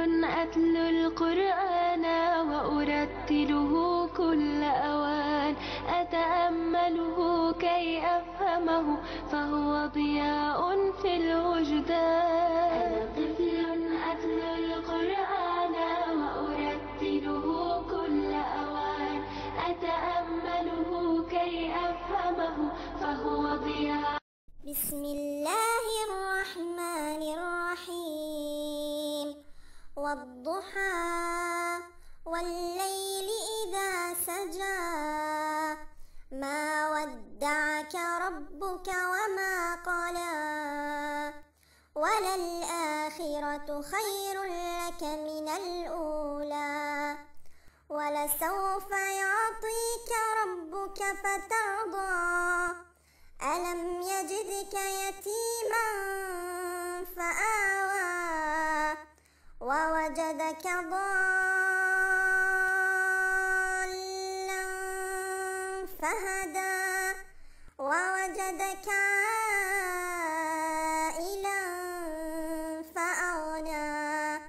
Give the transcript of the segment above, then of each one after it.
أتلو القرآن وأرتله كل أوان أتأمله كي أفهمه فهو ضياء في الوجدان أنا طفل أتلو القرآن وأرتله كل أوان أتأمله كي أفهمه فهو ضياء. بسم الله الرحمن الرحيم والضحى والليل إذا سجى ما ودعك ربك وما قلى وللآخرة خير لك من الأولى ولسوف يعطيك ربك فترضى ألم يجدك يتيما فآوى ووجدك ضالا فهدى ووجدك عائلا فأغنى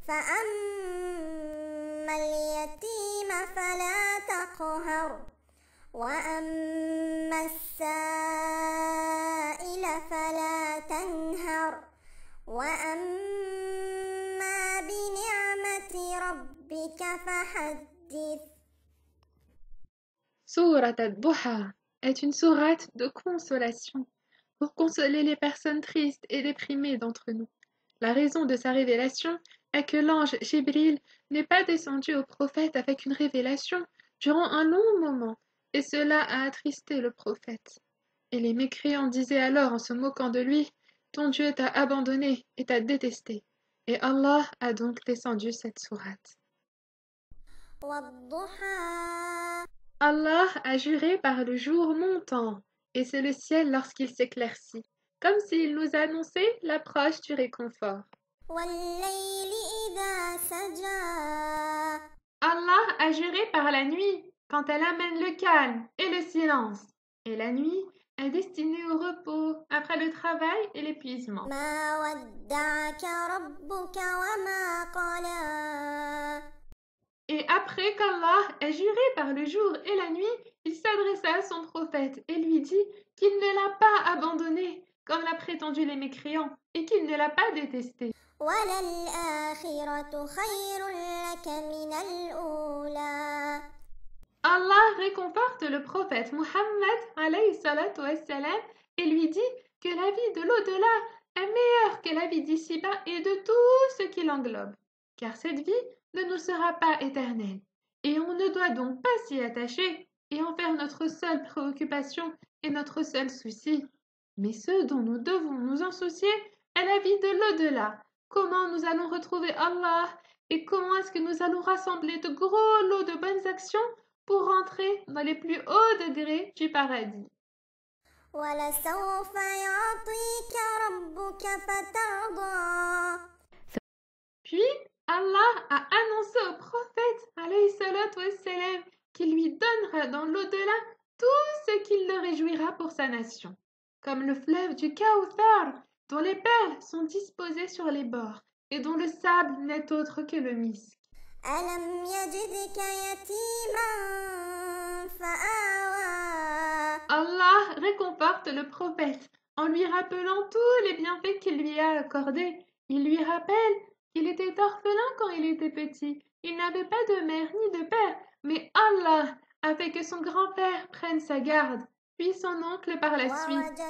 فأما اليتيم فلا تقهر وأما السائل فلا تنهر وأما بنعمة ربك فحدث. Sourate ad-Duha est une sourate de consolation pour consoler les personnes tristes et déprimées d'entre nous. La raison de sa révélation est que l'ange Jibril n'est pas descendu au prophète avec une révélation durant un long moment, et cela a attristé le prophète. Et les mécréants disaient alors en se moquant de lui, « Ton Dieu t'a abandonné et t'a détesté. » Et Allah a donc descendu cette sourate. Allah a juré par le jour montant, et c'est le ciel lorsqu'il s'éclaircit, comme s'il nous annonçait l'approche du réconfort. Allah a juré par la nuit, quand elle amène le calme et le silence. Et la nuit est destinée au repos après le travail et l'épuisement. Et après qu'Allah ait juré par le jour et la nuit, il s'adressa à son prophète et lui dit qu'il ne l'a pas abandonné, comme l'a prétendu les mécréants, et qu'il ne l'a pas détesté. Allah réconforte le prophète Muhammad alayhi salatu wassalam, et lui dit que la vie de l'au-delà est meilleure que la vie d'ici-bas et de tout ce qui l'englobe, car cette vie ne nous sera pas éternelle, et on ne doit donc pas s'y attacher et en faire notre seule préoccupation et notre seul souci. Mais ce dont nous devons nous en soucier est la vie de l'au-delà, comment nous allons retrouver Allah et comment est-ce que nous allons rassembler de gros lots de bonnes actions pour rentrer dans les plus hauts degrés du paradis. Puis Allah a annoncé au prophète alayhi salatu wassalam, qu'il lui donnera dans l'au-delà tout ce qui le réjouira pour sa nation, comme le fleuve du Kawthar, dont les perles sont disposées sur les bords et dont le sable n'est autre que le misk. Allah réconforte le prophète en lui rappelant tous les bienfaits qu'il lui a accordés. Il lui rappelle qu'il était orphelin quand il était petit. Il n'avait pas de mère ni de père, mais Allah a fait que son grand-père prenne sa garde, puis son oncle par la suite.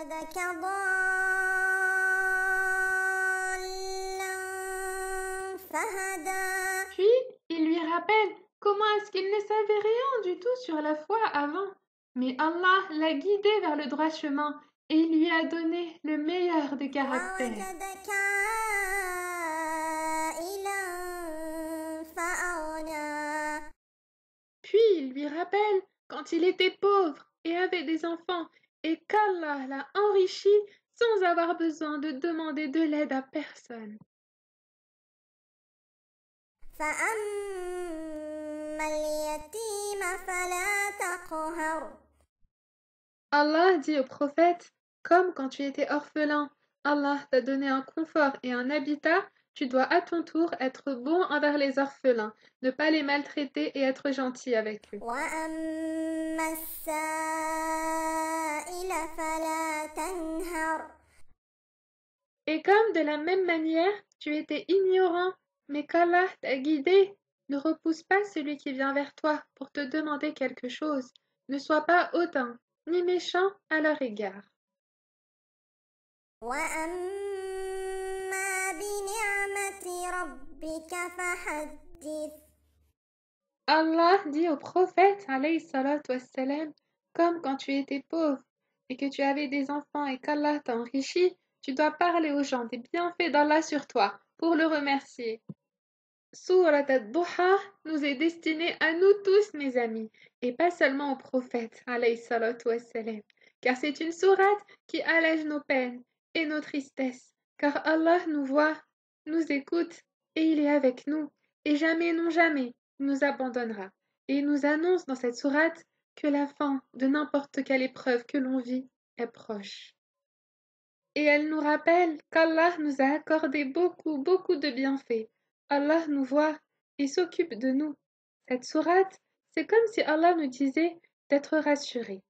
Puis, il lui rappelle comment est-ce qu'il ne savait rien du tout sur la foi avant. Mais Allah l'a guidé vers le droit chemin et il lui a donné le meilleur des caractères. Puis il lui rappelle quand il était pauvre et avait des enfants et qu'Allah l'a enrichi sans avoir besoin de demander de l'aide à personne. Allah dit au prophète, comme quand tu étais orphelin, Allah t'a donné un confort et un habitat, tu dois à ton tour être bon envers les orphelins, ne pas les maltraiter et être gentil avec eux. وأما السائل فلا تنهر Et comme de la même manière, tu étais ignorant, mais qu'Allah t'a guidé, ne repousse pas celui qui vient vers toi pour te demander quelque chose. Ne sois pas hautain, ni méchant à leur égard. وأما بنعمة ربك فحدث Allah dit au prophète, alayhi salatu wassalam, comme quand tu étais pauvre et que tu avais des enfants et qu'Allah t'a enrichi, tu dois parler aux gens des bienfaits d'Allah sur toi pour le remercier. Surat al-Duha nous est destinée à nous tous, mes amis, et pas seulement au prophète, alayhi salatu wassalam, car c'est une sourate qui allège nos peines et nos tristesses, car Allah nous voit, nous écoute, et il est avec nous, et jamais, non jamais, il nous abandonnera. Et il nous annonce dans cette sourate que la fin de n'importe quelle épreuve que l'on vit est proche. Et elle nous rappelle qu'Allah nous a accordé beaucoup, beaucoup de bienfaits. Allah nous voit et s'occupe de nous. Cette sourate, c'est comme si Allah nous disait d'être rassurés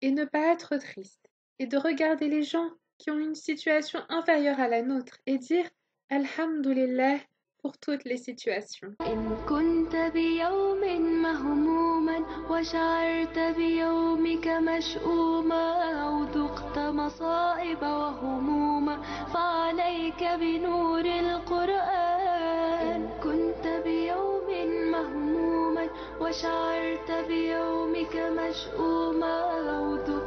et ne pas être triste et de regarder les gens qui ont une situation inférieure à la nôtre et dire Alhamdulillah pour toutes les situations. إن كنت بيوم مهموما وشعرت بيومك مشؤوما أو ذقت مصائب وهموما فعليك بنور القرآن إن كنت بيوم مهموما وشعرت بيومك مشؤوما أو ذقت